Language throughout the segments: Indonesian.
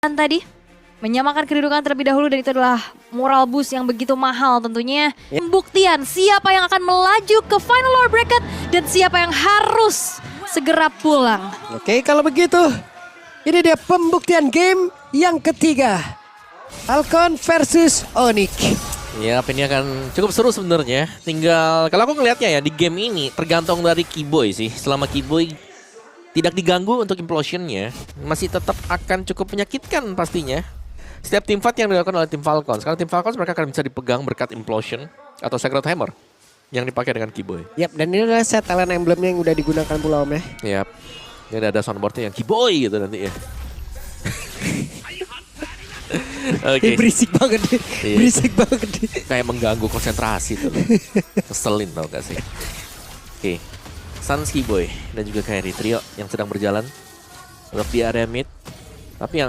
Tadi menyamakan kedudukan terlebih dahulu dan itu adalah moral boost yang begitu mahal tentunya. Pembuktian siapa yang akan melaju ke final lower bracket dan siapa yang harus segera pulang. Oke, kalau begitu ini dia pembuktian game yang ketiga. Falcon versus Onyx. Ya, ini akan cukup seru sebenarnya. Tinggal kalau aku ngelihatnya ya di game ini tergantung dari Keyboy sih. Selama Keyboy tidak diganggu untuk implosionnya, masih tetap akan cukup menyakitkan pastinya. Setiap team fight yang dilakukan oleh tim Falcons. Karena tim Falcons mereka akan bisa dipegang berkat implosion atau Sacred Hammer yang dipakai dengan Keyboy. Yap, dan ini adalah set talent emblemnya yang udah digunakan pula Om ya. Yap. Ini ada soundboardnya yang Keyboy gitu nanti ya. Oke. Berisik banget nih. Iya. Berisik banget nih. Kayak mengganggu konsentrasi tuh. Keselin tau gak sih. Oke. Sans Keyboy dan juga Kairi trio yang sedang berjalan untuk di area mid. Tapi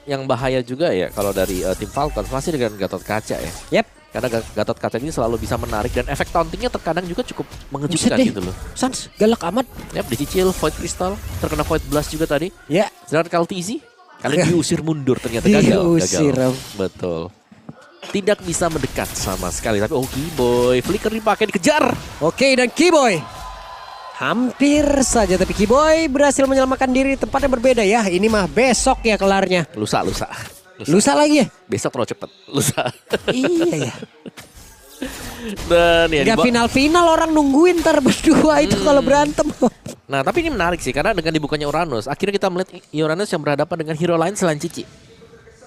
yang bahaya juga ya kalau dari tim Falcons masih dengan Gatot Kaca ya. Yap. Karena Gatot Kaca ini selalu bisa menarik dan efek tauntingnya terkadang juga cukup mengejutkan gitu loh. Sans, galak amat. Yap, dicicil Void Crystal, terkena Void Blast juga tadi. Ya. Sedangkan Kaltizi kali diusir mundur ternyata gagal. Diusir. Betul. Tidak bisa mendekat sama sekali. Tapi Keyboy, flicker dipakai, dikejar. Oke, dan Keyboy hampir saja, tapi Keyboy berhasil menyelamatkan diri. Tempatnya berbeda ya. Ini mah besok ya kelarnya. Lusa. Lusa lagi ya? Besok terlalu cepet. Lusa. Iya ya. Dan ya Gak final-final orang nungguin ntar berdua itu kalau berantem. Nah, tapi ini menarik sih karena dengan dibukanya Uranus, akhirnya kita melihat Uranus yang berhadapan dengan hero lain selain Cici.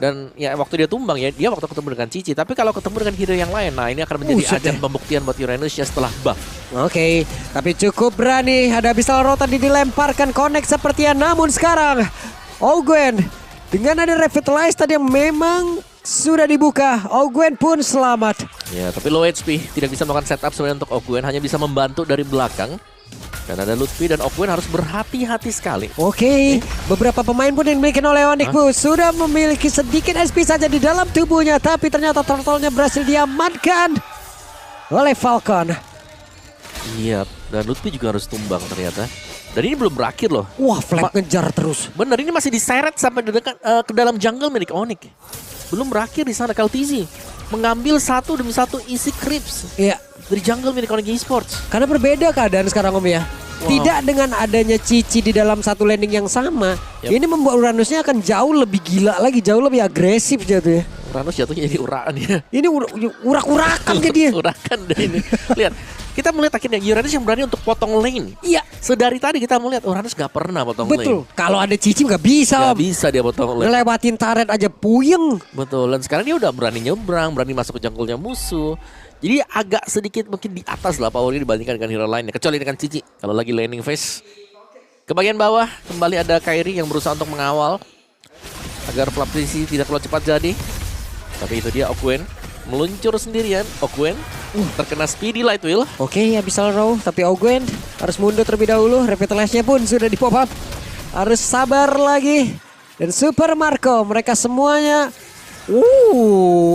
Dan ya waktu dia tumbang ya, dia waktu ketemu dengan Cici. Tapi kalau ketemu dengan hero yang lain, nah ini akan menjadi ajang pembuktian buat Uranus ya setelah buff. Oke, tapi cukup berani. Ada Abyssal Roar tadi dilemparkan connect sepertinya. Namun sekarang Ogwen dengan ada Revitalize tadi yang memang sudah dibuka. Ogwen pun selamat. Ya, tapi low HP tidak bisa melakukan setup sebenarnya untuk Ogwen, hanya bisa membantu dari belakang. Dan ada Lutfi dan Ogwen harus berhati-hati sekali. Oke, beberapa pemain pun yang dimiliki oleh Onyx sudah memiliki sedikit SP saja di dalam tubuhnya. Tapi ternyata turtle-nya berhasil diamankan oleh Falcon. Iya, dan Lutfi juga harus tumbang ternyata. Dan ini belum berakhir loh. Wah, flag ngejar terus. Bener, ini masih diseret sampai ke dalam jungle milik Onyx. Belum berakhir di sana. Kaltizi mengambil satu demi satu isi creeps. Iya. Dari jungle milik Onyx Esports. Karena berbeda keadaan sekarang Om ya. Wow. Tidak dengan adanya Cici di dalam satu landing yang sama. Ini membuat Uranusnya akan jauh lebih gila lagi, jauh lebih agresif jatuh ya. Uranus jatuhnya jadi uraan ya. Ini urak-urakan jadi. Urakan deh ini. Lihat, kita melihat akhirnya Uranus yang berani untuk potong lane. Iya. Sedari tadi kita melihat Uranus gak pernah potong lane. Betul. Kalau ada Cici gak bisa. Gak bisa dia potong lane. Ngelewatin turret aja puyeng. Betul. Dan sekarang dia udah berani nyebrang, berani masuk ke jungle-nya musuh. Jadi agak sedikit mungkin di atas lah powernya dibandingkan dengan hero lainnya. Kecuali dengan Cici. Kalau lagi laning phase. Ke bagian bawah kembali ada Kairi yang berusaha untuk mengawal. Agar Flaptrisi tidak terlalu cepat jadi. Tapi itu dia Ogwen. Meluncur sendirian. Ogwen terkena Speedy Light Wheel. Oke, Abyssal Roar. Tapi Ogwen harus mundur terlebih dahulu. Revitalize-nya pun sudah di pop up. Harus sabar lagi. Dan Super Marco. Mereka semuanya.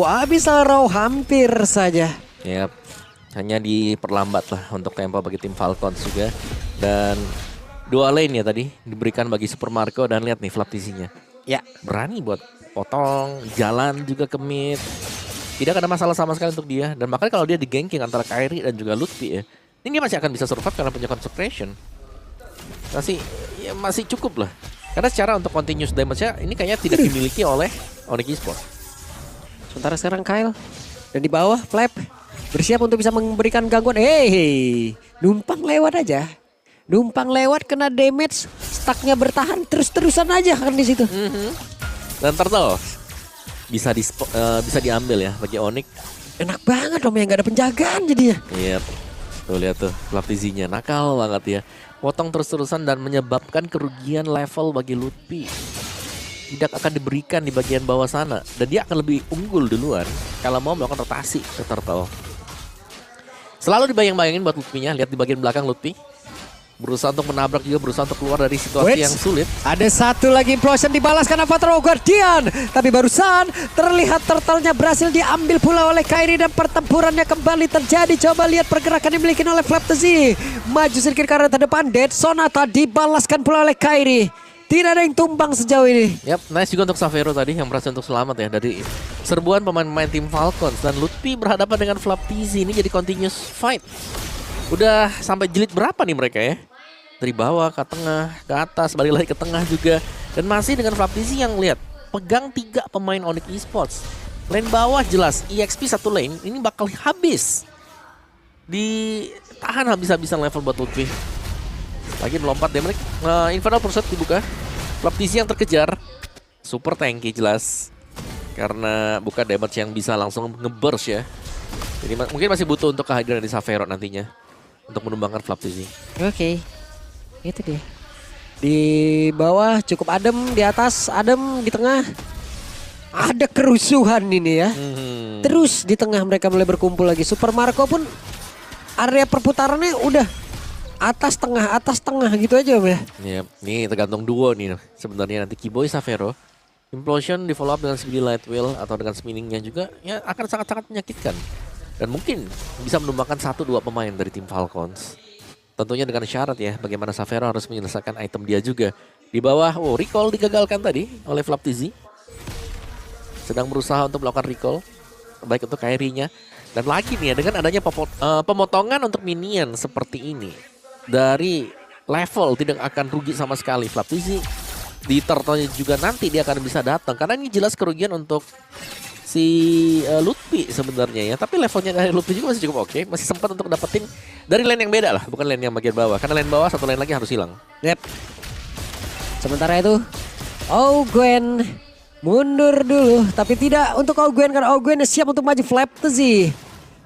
Abyssal Roar hampir saja. Yap, hanya diperlambat lah untuk tempo bagi tim Falcons juga. Dan dua lane ya tadi diberikan bagi Super Marco dan lihat nih Flaptrisinya. Ya, berani buat potong, jalan juga ke mid. Tidak ada masalah sama sekali untuk dia. Dan makanya kalau dia di ganking antara Kairi dan juga Lutfi ya, ini dia masih akan bisa survive karena punya consecration. Masih cukup lah. Karena secara untuk continuous damage-nya ini kayaknya tidak dimiliki oleh Onyx Esports. Sementara sekarang Kyle dan di bawah Flap bersiap untuk bisa memberikan gangguan. Numpang lewat aja. Numpang lewat kena damage, stucknya bertahan terus-terusan aja kan di situ. Dan turtle bisa diambil ya bagi Onyx. Enak banget Om yang gak ada penjagaan jadinya. Iya. Tuh lihat tuh Flaptrisinya nakal banget ya. Potong terus-terusan dan menyebabkan kerugian level bagi Lutfi. Tidak akan diberikan di bagian bawah sana. Dan dia akan lebih unggul duluan kalau mau melakukan rotasi ke turtle. Selalu dibayang-bayangin buat Lutfi-nya. Lihat di bagian belakang Lutfi. Berusaha untuk menabrak juga, berusaha untuk keluar dari situasi yang sulit. Ada satu lagi implosion dibalaskan Avatar Guardian. Tapi barusan terlihat turtle-nya berhasil diambil pula oleh Kairi. Dan pertempurannya kembali terjadi. Coba lihat pergerakan yang dimiliki oleh Flaptrisi. Maju sedikit ke arah terdepan. Dead Sonata dibalaskan pula oleh Kairi. Tidak ada yang tumbang sejauh ini. Yap, nice juga untuk Xavero tadi yang berhasil untuk selamat ya dari serbuan pemain-pemain tim Falcons. Dan Lutfi berhadapan dengan Flaptizi, ini jadi continuous fight. Udah sampai jilid berapa nih mereka ya? Dari bawah ke tengah, ke atas, balik lagi ke tengah juga. Dan masih dengan Flaptizi yang lihat pegang 3 pemain Onyx Esports. Lane bawah jelas EXP satu lane ini bakal habis. Ditahan habis-habisan level buat Lutfi. Lagi melompat Demrik, Infernal Pursuit dibuka. Flaptizi yang terkejar, super tanky jelas. Karena bukan damage yang bisa langsung nge-burst ya. Jadi mungkin masih butuh untuk kehadiran dari Xavero nantinya untuk menumbangkan Flaptizi. Oke, itu dia. Di bawah cukup adem, di atas adem, di tengah ada kerusuhan ini ya. Terus di tengah mereka mulai berkumpul lagi. Super Marco pun area perputarannya udah atas tengah gitu aja Om ya. Iya, nih tergantung duo nih sebenarnya nanti Kiboy Xavero. Implosion di follow up dengan speedy light wheel atau dengan spinningnya juga ya akan sangat-sangat menyakitkan. Dan mungkin bisa menumbangkan 1-2 pemain dari tim Falcons. Tentunya dengan syarat ya bagaimana Xavero harus menyelesaikan item dia juga. Di bawah, recall digagalkan tadi oleh Flaptizi. Sedang berusaha untuk melakukan recall. Baik untuk Kairi-nya. Dan lagi nih ya dengan adanya pemotongan untuk minion seperti ini. Dari level tidak akan rugi sama sekali Flaptizi. Di turtle-nya juga nanti dia akan bisa datang. Karena ini jelas kerugian untuk si Lutfi sebenarnya ya. Tapi levelnya dari Lutfi juga masih cukup oke. Masih sempat untuk dapetin dari lane yang beda lah. Bukan lane yang bagian bawah. Karena lane bawah satu lane lagi harus hilang. Yep. Sementara itu Gwen mundur dulu. Tapi tidak untuk Gwen karena Gwen siap untuk maju. Flaptizi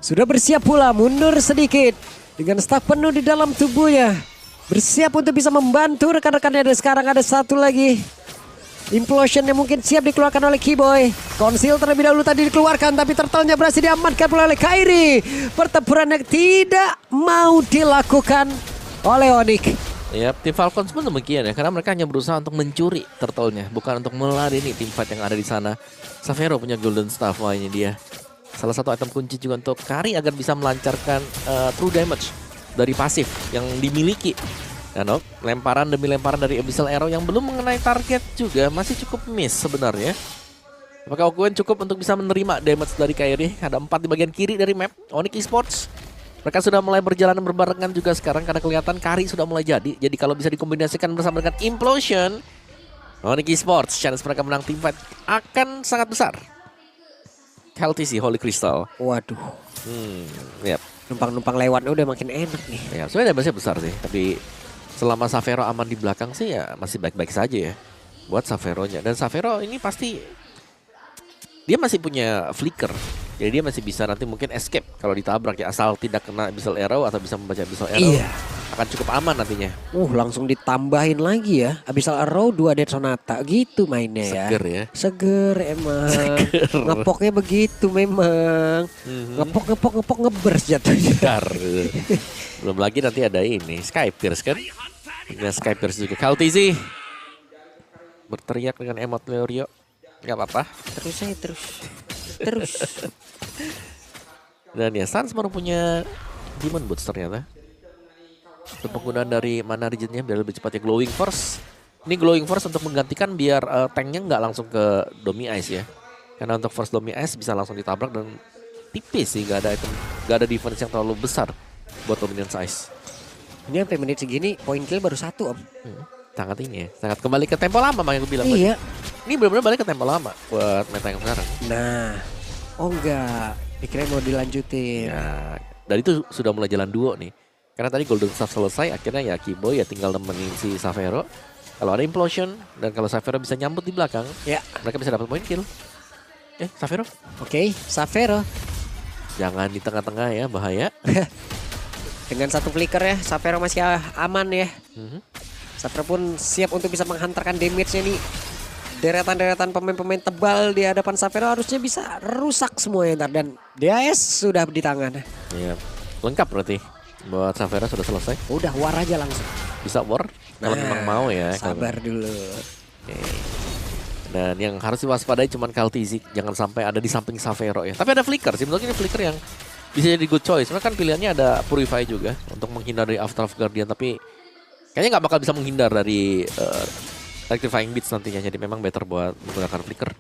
sudah bersiap pula mundur sedikit. Dengan staff penuh di dalam tubuhnya. Bersiap untuk bisa membantu rekan-rekannya. Dan sekarang ada satu lagi. Implosion yang mungkin siap dikeluarkan oleh Kiboy. Konsil terlebih dahulu tadi dikeluarkan. Tapi turtle-nya berhasil diamankan pula oleh Kairi. Pertempuran yang tidak mau dilakukan oleh Onyx. Ya, tim Falcons pun demikian ya. Karena mereka hanya berusaha untuk mencuri turtle-nya. Bukan untuk meladeni tim fight yang ada di sana. Xavero punya golden staff. Wah ini dia. Salah satu item kunci juga untuk Kari agar bisa melancarkan true damage dari pasif yang dimiliki. Dan lemparan demi lemparan dari Abyssal Arrow yang belum mengenai target juga masih cukup miss sebenarnya. Apakah Gwen cukup untuk bisa menerima damage dari Kairi? Ada 4 di bagian kiri dari map Onyx Esports. Mereka sudah mulai berjalan berbarengan juga sekarang karena kelihatan Kari sudah mulai jadi. Jadi kalau bisa dikombinasikan bersama dengan Implosion, Onyx Esports chance mereka menang team fight akan sangat besar. LTC Holy Crystal. Waduh. Yep. Numpang-numpang lewat udah makin enak nih. Ya, sebenarnya damage-nya besar sih, tapi selama Xavero aman di belakang sih ya masih baik-baik saja ya buat Xavero-nya. Dan Xavero ini pasti dia masih punya flicker. Jadi dia masih bisa nanti mungkin escape kalau ditabrak ya, asal tidak kena Abyssal Arrow atau bisa membaca Abyssal Arrow. Iya. Akan cukup aman nantinya. Langsung ditambahin lagi ya. Abyssal Arrow 2 Dead Sonata gitu mainnya ya. Seger ya. Seger emang. Ngepoknya begitu memang. Ngepok ngebers jatuhnya. Dar. Belum lagi nanti ada ini Sky Pierce kan. Dengan Sky Pierce juga. Kaltizi berteriak dengan emot Leorio. Gak apa-apa. Terus aja terus. Dan ya Sans baru punya Demon Boots ternyata. Untuk penggunaan dari mana regionnya biar lebih cepat ya. Glowing Force. Ini Glowing Force untuk menggantikan biar tanknya nggak langsung ke Domi Ice ya. Karena untuk Force Domi Ice bisa langsung ditabrak dan tipis sih, nggak ada defense yang terlalu besar buat Dominance Ice. Ini sampai menit segini poin kill baru 1 Om. Sangat ini ya, sangat kembali ke tempo lama makanya aku bilang. Iya. Ini benar-benar balik ke tempo lama buat meta yang sekarang. Nah, enggak. Dikira mau dilanjutin. Ya, dari itu sudah mulai jalan duo nih. Karena tadi Golden Staff selesai, akhirnya ya Kiboy ya tinggal nemenin si Xavero. Kalau ada Implosion dan kalau Xavero bisa nyambut di belakang, ya mereka bisa dapat poin kill. Xavero. Oke, Xavero. Jangan di tengah-tengah ya, bahaya. Dengan satu flicker ya, Xavero masih aman ya. Xavero pun siap untuk bisa menghantarkan damage-nya nih. Deretan-deretan pemain-pemain tebal di hadapan Xavero harusnya bisa rusak semuanya ntar. Dan DAS sudah di tangan. Iya, lengkap berarti. Buat Xavero sudah selesai. Udah war aja langsung. Bisa war kalau memang mau ya. Sabar dulu. Oke. Dan yang harus diwaspadai cuman Kaltizi. Jangan sampai ada di samping Xavero ya. Tapi ada Flicker sih, menurut ini Flicker yang bisa jadi good choice. Karena kan pilihannya ada Purify juga untuk menghindar dari After of Guardian. Tapi kayaknya nggak bakal bisa menghindar dari Electrifying Beats nantinya, jadi memang better buat menggunakan flicker.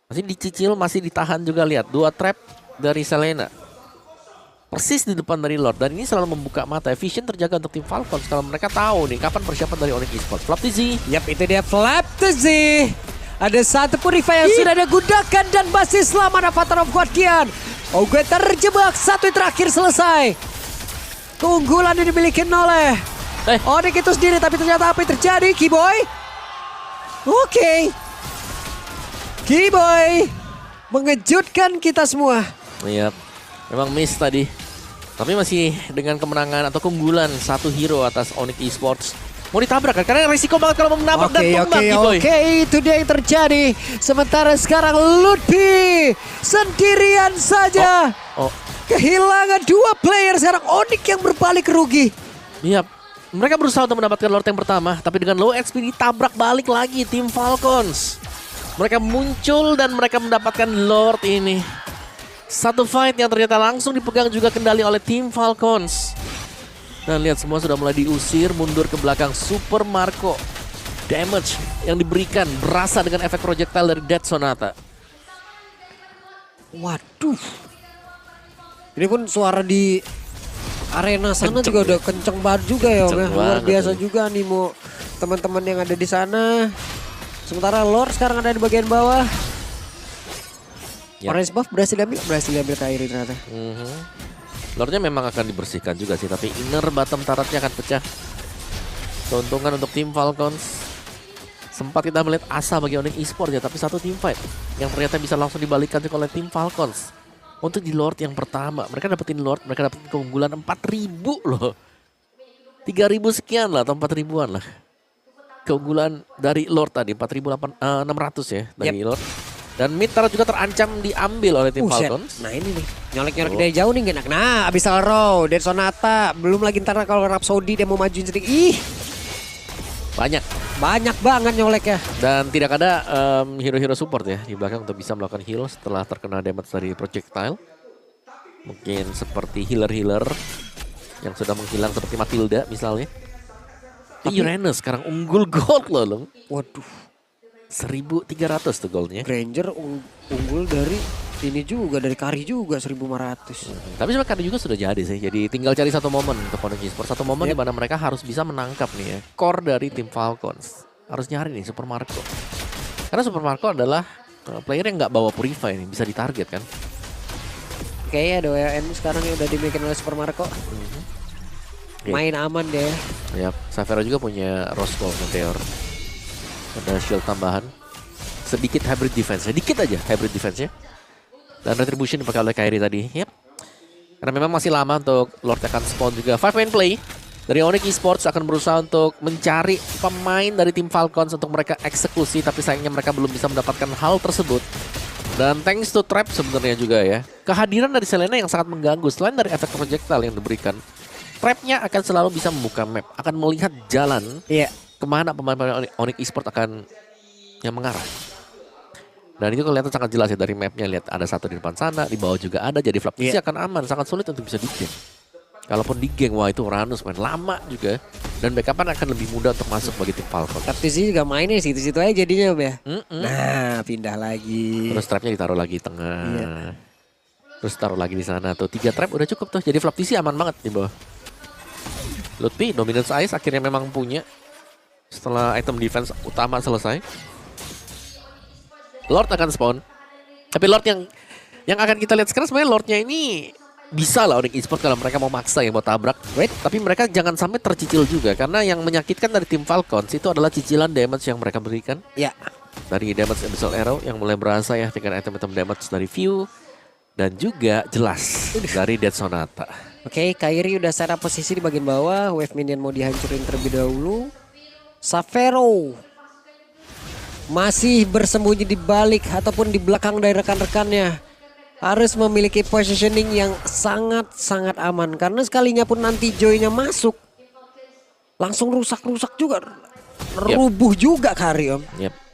Masih dicicil, masih ditahan juga, lihat 2 trap dari Selena. Persis di depan dari Lord, dan ini selalu membuka mata. Vision terjaga untuk tim Falcons kalau mereka tahu nih kapan persiapan dari Onyx Esports. Flaptizi. Yap, itu dia Flaptizi. Ada satu Purify yang sudah digunakan dan masih selamat Avatar of God Kian. Oke, terjebak, satu terakhir selesai. Keunggulan yang dimiliki oleh Onyx itu sendiri, tapi ternyata apa yang terjadi, Keyboy? Oke. Keyboy mengejutkan kita semua. Iya, memang miss tadi. Tapi masih dengan kemenangan atau keunggulan satu hero atas Onyx Esports. Mau ditabrak kan? Karena resiko banget kalau mau menabrak dan tumbang, Keyboy. Oke, itu dia yang terjadi. Sementara sekarang Lutfi sendirian saja. Kehilangan 2 player, sekarang Onyx yang berbalik rugi. Iya, mereka berusaha untuk mendapatkan Lord yang pertama, tapi dengan low XP ditabrak balik lagi tim Falcons. Mereka muncul dan mereka mendapatkan Lord ini. Satu fight yang ternyata langsung dipegang juga kendali oleh tim Falcons. Dan lihat semua sudah mulai diusir mundur ke belakang. Super Marco. Damage yang diberikan berasa dengan efek projectile dari Dead Sonata. Waduh. Ini pun suara di arena sana Kenceng juga udah kenceng banget juga ya, Om. Kenceng Luar banget biasa ini. juga nih mau teman-teman yang ada di sana. Sementara Lord sekarang ada di bagian bawah. Yap. Orange buff berhasil diambil Kairi ternyata. Lordnya memang akan dibersihkan juga sih, tapi inner bottom turretnya akan pecah. Keuntungan untuk tim Falcons. Sempat kita melihat asa bagi Onyx Esports ya, tapi satu tim fight yang ternyata bisa langsung dibalikkan oleh tim Falcons. Untuk di Lord yang pertama, mereka dapetin Lord, mereka dapetin keunggulan 4.000 loh. 3.000 sekian lah atau 4.000-an lah. Keunggulan dari Lord tadi 4.600 ya dari Lord. Dan mid turret juga terancam diambil oleh tim Falcons. Nah ini nih, nyolek-nyolek dari jauh nih enak. Nah, abis Row, Dead Sonata, belum lagi ntar kalau Rhapsody dia mau majuin sedikit. Ih, banyak banget nyolek ya. Dan tidak ada hero-hero support ya di belakang untuk bisa melakukan heal setelah terkena damage dari projectile. Mungkin seperti healer-healer yang sudah menghilang seperti Matilda misalnya. Uranus sekarang unggul gold loh. Waduh. 1.300 tuh goldnya. Granger unggul dari ini juga, dari Kari juga 1.500. Tapi sebenarnya Kari juga sudah jadi sih. Jadi tinggal cari satu momen untuk Onyx Esports. Satu momen di mana mereka harus bisa menangkap nih ya core dari tim Falcons. Harus nyari nih Super Marco. Karena Super Marco adalah player yang nggak bawa Purify nih, bisa ditarget kan. Kayaknya ada WN sekarang yang udah dibikin oleh Super Marco. Main aman deh. Ya, Savera juga punya Rose Gold Meteor. Ada shield tambahan. Sedikit hybrid defense, sedikit aja hybrid defense ya. Dan retribution dipakai oleh Kairi tadi. Yep. Karena memang masih lama untuk Lord akan spawn juga. 5-man play dari Onyx Esports akan berusaha untuk mencari pemain dari tim Falcons untuk mereka eksekusi, tapi sayangnya mereka belum bisa mendapatkan hal tersebut. Dan thanks to trap sebenarnya juga ya. Kehadiran dari Selena yang sangat mengganggu. Selain dari efek projectile yang diberikan, trapnya akan selalu bisa membuka map, akan melihat jalan kemana pemain-pemain Onyx Esports akan yang mengarah. Dan itu kelihatan sangat jelas ya dari mapnya. Lihat ada satu di depan sana, di bawah juga ada. Jadi Flaptizi akan aman, sangat sulit untuk bisa di-geng. Kalaupun di-geng, wah itu Uranus main lama juga. Dan backupan akan lebih mudah untuk masuk bagi tim Falcon. Flaptizi juga mainnya situ-situ aja jadinya Om ya. Nah pindah lagi. Terus trapnya ditaruh lagi tengah. Terus taruh lagi di sana tuh. 3 trap udah cukup tuh. Jadi Flaptizi aman banget di bawah. Lutfi, Dominance Ice akhirnya memang punya. Setelah item defense utama selesai. Lord akan spawn. Tapi Lord yang akan kita lihat sekarang sebenarnya Lordnya ini bisa lah Onyx Esports kalau mereka mau maksa ya mau tabrak. Tapi mereka jangan sampai tercicil juga. Karena yang menyakitkan dari tim Falcons itu adalah cicilan damage yang mereka berikan. Ya. Dari damage Abyssal Arrow yang mulai berasa ya dengan item-item damage dari View. Dan juga jelas dari Dead Sonata. Oke, Kairi udah setup posisi di bagian bawah. Wave minion mau dihancurin terlebih dahulu. Savero masih bersembunyi di balik ataupun di belakang dari rekan-rekannya. Harus memiliki positioning yang sangat-sangat aman. Karena sekalinya pun nanti Joy-nya masuk, langsung rusak-rusak juga. Rubuh juga Kari Om.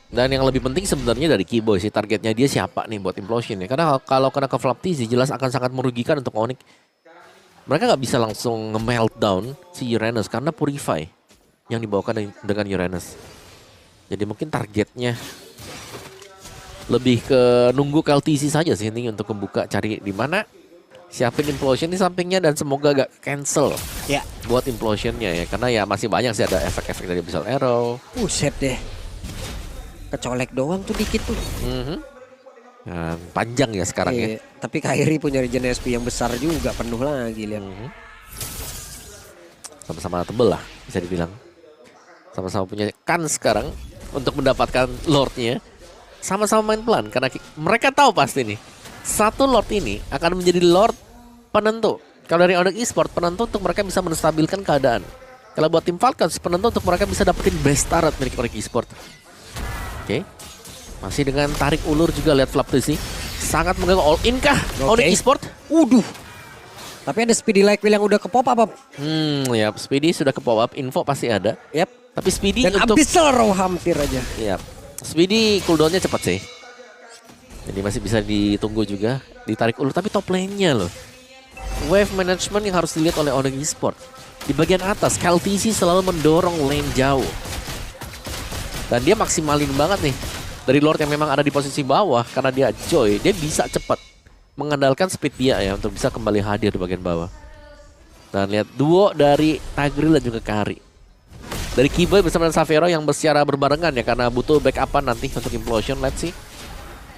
Dan yang lebih penting sebenarnya dari Keyboy sih. Targetnya dia siapa nih buat implosion ya. Karena kalau kena ke Flaptizi jelas akan sangat merugikan untuk Onyx. Mereka nggak bisa langsung nge-meltdown si Uranus karena Purify yang dibawakan dengan Uranus. Jadi mungkin targetnya lebih ke nunggu KLTC saja sih ini untuk membuka, cari di mana, siapin implosion di sampingnya dan semoga gak cancel Ya. buat implosionnya ya, karena ya masih banyak sih ada efek-efek dari Abyssal Arrow. Buset deh. Kecolek doang tuh dikit tuh. Dan panjang ya sekarang ya. Tapi Kairi punya regen SP yang besar juga, penuh lagi lihat. Sama-sama tebel lah bisa dibilang. Sama-sama punya kans sekarang untuk mendapatkan Lordnya. Sama-sama main pelan karena mereka tahu pasti nih satu Lord ini akan menjadi Lord penentu. Kalau dari Onyx Esports penentu untuk mereka bisa menstabilkan keadaan. Kalau buat tim Falcons penentu untuk mereka bisa dapetin best turret milik Onyx Esports. Oke. Masih dengan tarik ulur juga, lihat Flaptisi sangat mengganggu. All in kah Onyx Esports? Tapi ada Speedy Like Will yang udah ke pop up. Ya Speedy sudah ke pop up, info pasti ada. Yap. Tapi Speedy Dan untuk Abyssal Arrow hampir aja. ya, Speedy cooldownnya cepat sih. Jadi masih bisa ditunggu juga, ditarik ulur. Tapi top lane-nya loh, wave management yang harus dilihat oleh Onyx Esports. Di bagian atas, KLTC selalu mendorong lane jauh. Dan dia maksimalin banget nih dari Lord yang memang ada di posisi bawah. Karena dia Joy, dia bisa cepat mengandalkan speed dia ya untuk bisa kembali hadir di bagian bawah. Dan lihat duo dari Tigreal dan juga Kari. Dari Kiboy bersama dengan Xavero yang secara berbarengan ya, karena butuh backupan nanti untuk implosion. Let's see,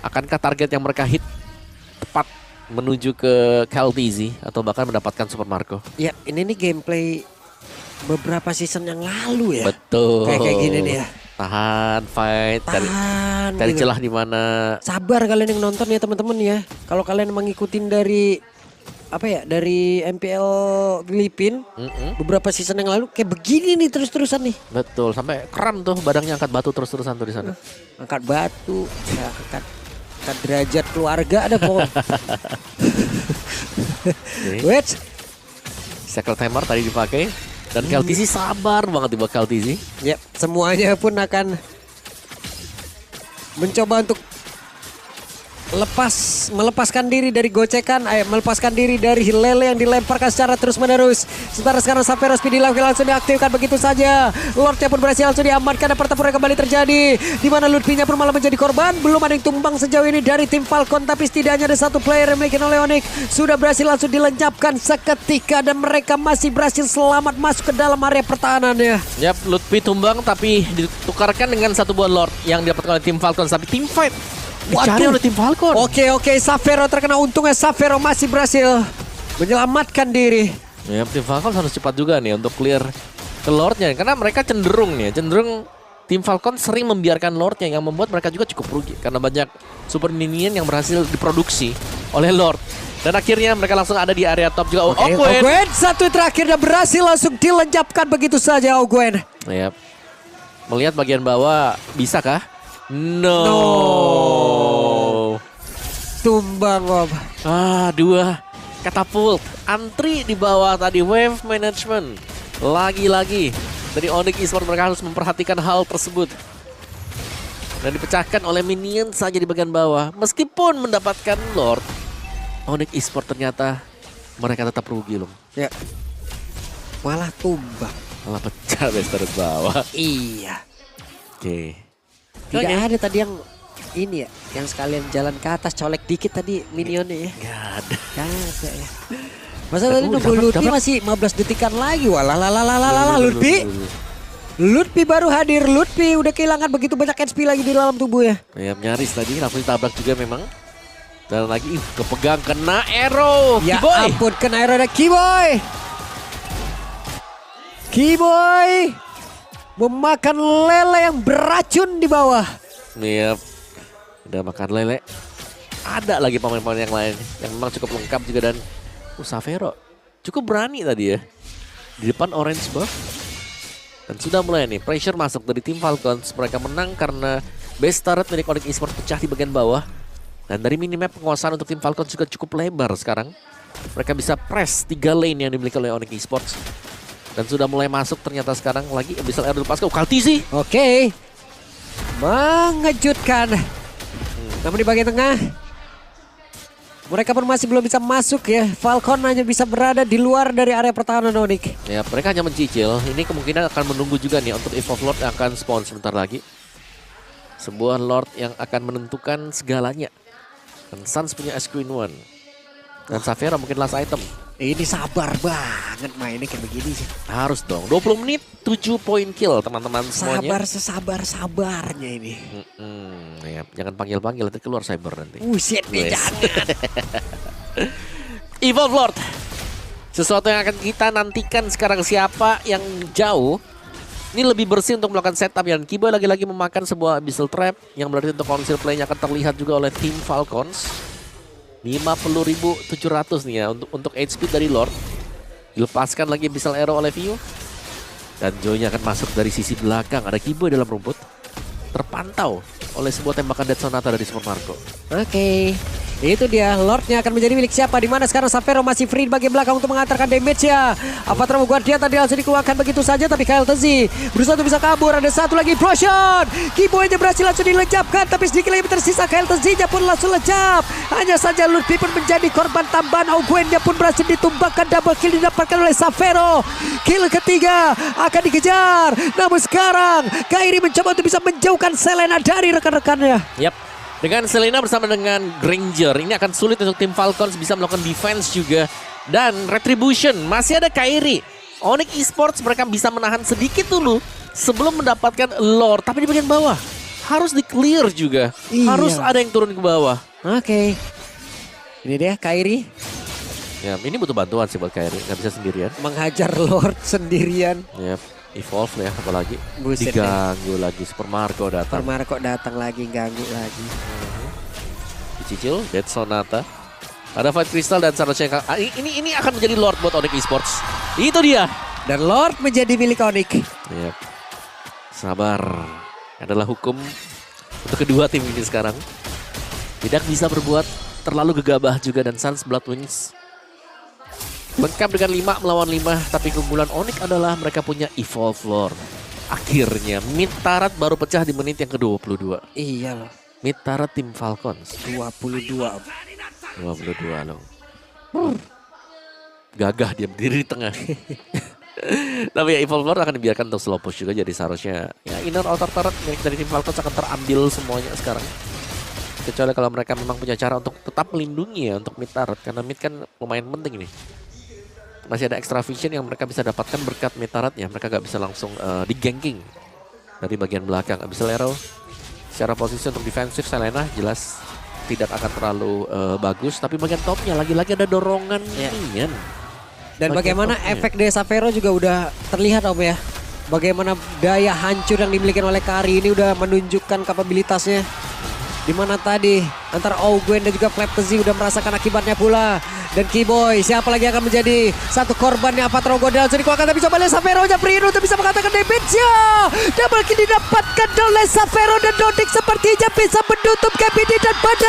akankah target yang mereka hit tepat menuju ke KLTZ atau bahkan mendapatkan Super Marco? Ya, ini nih gameplay beberapa season yang lalu ya. Betul. Kayak gini nih ya. Tahan, fight, cari gitu. celah di mana. Sabar kalian yang nonton ya teman-teman ya. Kalau kalian mengikutin dari dari MPL Filipina beberapa season yang lalu kayak begini nih terus-terusan nih. Betul, sampai kram tuh badannya angkat batu terus-terusan tuh di sana. Angkat batu, ya, angkat derajat keluarga ada pokoknya. Wait. Cycle timer tadi dipakai dan KLTZ sabar banget di bakal KLTZ. Ya, semuanya pun akan mencoba untuk melepaskan diri dari gocekan, melepaskan diri dari Lele yang dilemparkan secara terus-menerus. Sementara sekarang Xavero Speedy Like langsung diaktifkan begitu saja. Lordnya pun berhasil langsung diamankan dan pertempuran kembali terjadi. Di mana Lutfi-nya pun malah menjadi korban. Belum ada yang tumbang sejauh ini dari tim Falcon, tapi setidaknya ada satu player yang dimiliki oleh Onyx sudah berhasil langsung dilenyapkan seketika dan mereka masih berhasil selamat masuk ke dalam area pertahanannya. Yap, Lutfi tumbang tapi ditukarkan dengan satu buah Lord yang didapatkan oleh tim Falcon, tapi tim fight dicari oleh tim Falcon. Oke, Xavero terkena, untungnya Xavero masih berhasil menyelamatkan diri. Ya, tim Falcon harus cepat juga nih untuk clear ke Lordnya, karena mereka cenderung tim Falcon sering membiarkan Lordnya yang membuat mereka juga cukup rugi karena banyak super minion yang berhasil diproduksi oleh Lord. Dan akhirnya mereka langsung ada di area top juga. Ogwen satu terakhir dan berhasil langsung dilenyapkan begitu saja Ogwen. Yap. Melihat bagian bawah, bisakah? No. Tumbang Om. Dua katapult antri di bawah tadi. Wave management lagi-lagi dari Onyx Esports, mereka harus memperhatikan hal tersebut dan dipecahkan oleh minion saja di bagian bawah. Meskipun mendapatkan Lord, Onyx Esports ternyata mereka tetap rugi loh. Ya. Malah tumbang. Malah pecah dari bawah. Iya. Oke. Tidak ada tadi yang ini ya, yang sekalian jalan ke atas colek dikit tadi minionnya ya. Gak ada. Gak ada ya. Masa tadi nunggu Lutfi masih 15 detikan lagi. Walah, Lutfi baru hadir. Lutfi udah kehilangan begitu banyak HP lagi di dalam tubuhnya. Ya, nyaris tadi langsung ditabrak juga memang. Dan lagi kepegang, kena arrow. Ya Kiboy. ampun, kena arrow dari Kiboy. Kiboy memakan lele yang beracun di bawah. Yap. Udah makan lele. Ada lagi pemain-pemain yang lain yang memang cukup lengkap juga, dan Xavero cukup berani tadi ya di depan orange buff. Dan sudah mulai nih pressure masuk dari tim Falcons. Mereka menang karena base turret milik Onyx Esports pecah di bagian bawah. Dan dari minimap penguasaan untuk tim Falcons juga cukup lebar sekarang. Mereka bisa press 3 lane yang dimiliki oleh Onyx Esports. Dan sudah mulai masuk ternyata sekarang lagi Abyssal Arrow dilepaskan. KLTC. Oke. Mengejutkan. Namun di bagian tengah mereka pun masih belum bisa masuk ya. Falcon hanya bisa berada di luar dari area pertahanan Onyx. Ya, mereka hanya mencicil. Ini kemungkinan akan menunggu juga nih untuk Evolve Lord yang akan spawn sebentar lagi. Sebuah Lord yang akan menentukan segalanya. Dan Suns punya Ice Queen 1. Dan Xavera mungkin last item. Ini sabar banget mainnya kayak begini sih. Harus dong. 20 menit 7 poin kill teman-teman semuanya. Sabar sesabar-sabarnya ini. Ya, jangan panggil-panggil nanti keluar cyber nanti. Buset nih, Wes. jangan. Evolve Lord. Sesuatu yang akan kita nantikan sekarang, siapa yang jauh. Ini lebih bersih untuk melakukan setup ya. Kiboy lagi-lagi memakan sebuah Abyssal Trap yang berarti untuk conceal play-nya akan terlihat juga oleh tim Falcons. 50.700 nih ya untuk HP dari Lord. Dilepaskan lagi Abyssal Arrow oleh View. Dan Joy-nya akan masuk dari sisi belakang. Ada Kiboy dalam rumput. Terpantau oleh sebuah tembakan Death Sonata dari Super Marco. Oke. Itu dia, Lordnya akan menjadi milik siapa? Dimana sekarang Xavera masih free di bagian belakang untuk mengantarkan damage ya. Avatar Guardian tadi langsung dikeluarkan begitu saja, tapi Kyle Tezi berusaha untuk bisa kabur. Ada satu lagi Proshon. Kiboy-nya berhasil langsung dilejapkan, tapi sedikit lagi tersisa. Kyle Tezi-nya pun langsung lejap. Hanya saja Lutfi pun menjadi korban tambahan. Ogwen-nya pun berhasil ditumbangkan, double kill didapatkan oleh Xavera. Kill ketiga akan dikejar. Namun sekarang Kairi mencoba untuk bisa menjauhkan Selena dari rekan-rekannya. Yap. Dengan Selena bersama dengan Granger, ini akan sulit untuk tim Falcons bisa melakukan defense juga. Dan Retribution, masih ada Kairi. Onyx Esports mereka bisa menahan sedikit dulu sebelum mendapatkan Lord. Tapi di bagian bawah harus di-clear juga. Iya. Harus ada yang turun ke bawah. Oke. Ini dia Kairi Ya, ini butuh bantuan sih buat Kairi, nggak bisa sendirian. menghajar Lord sendirian. Yap, evolve ya apalagi. Buset Diganggu lagi, Super Marco datang. Permar kok datang lagi, ganggu lagi. Dicicil, Death Sonata. Ada Fight Crystal dan Saracen. Ini akan menjadi Lord buat Onyx Esports. Itu dia. Dan Lord menjadi milik Onyx. Yap. Sabar adalah hukum untuk kedua tim ini sekarang. Tidak bisa berbuat terlalu gegabah juga, dan Suns Blood Wings lengkap dengan 5 melawan 5. Tapi keunggulan Onyx adalah mereka punya Evolve Lord. Akhirnya mid turret baru pecah di menit yang ke-22. Iya loh. Mid turret tim Falcons 22. 22 loh. Gagah dia berdiri di tengah. Tapi ya Evolve Lord akan dibiarkan untuk slow push juga, jadi seharusnya ya inner outer turret dari tim Falcons akan terambil semuanya sekarang. Kecuali kalau mereka memang punya cara untuk tetap melindungi ya untuk mid turret, karena mid kan lumayan penting nih. Masih ada extra vision yang mereka bisa dapatkan berkat mid turretnya. Mereka gak bisa langsung di-ganking dari bagian belakang. Abyssal Arrow secara posisi untuk defensif Selena jelas tidak akan terlalu bagus. Tapi bagian topnya lagi-lagi ada dorongan minion. Dan Bagian bagaimana topnya. efek dari Xavera juga udah terlihat Om ya. Bagaimana daya hancur yang dimiliki oleh Kari ini udah menunjukkan kapabilitasnya. Dimana tadi antara Ogwen dan juga Fleptezi udah merasakan akibatnya pula. Dan Kiboy, siapa lagi akan menjadi satu korbannya? Avatar Godel jadi dikeluarkan, tapi coba lihat Xavera-nya Prino untuk bisa mengatakan damage-nya. Double kill didapatkan oleh Xavera, dan Dodik sepertinya bisa menutup KBD dan badan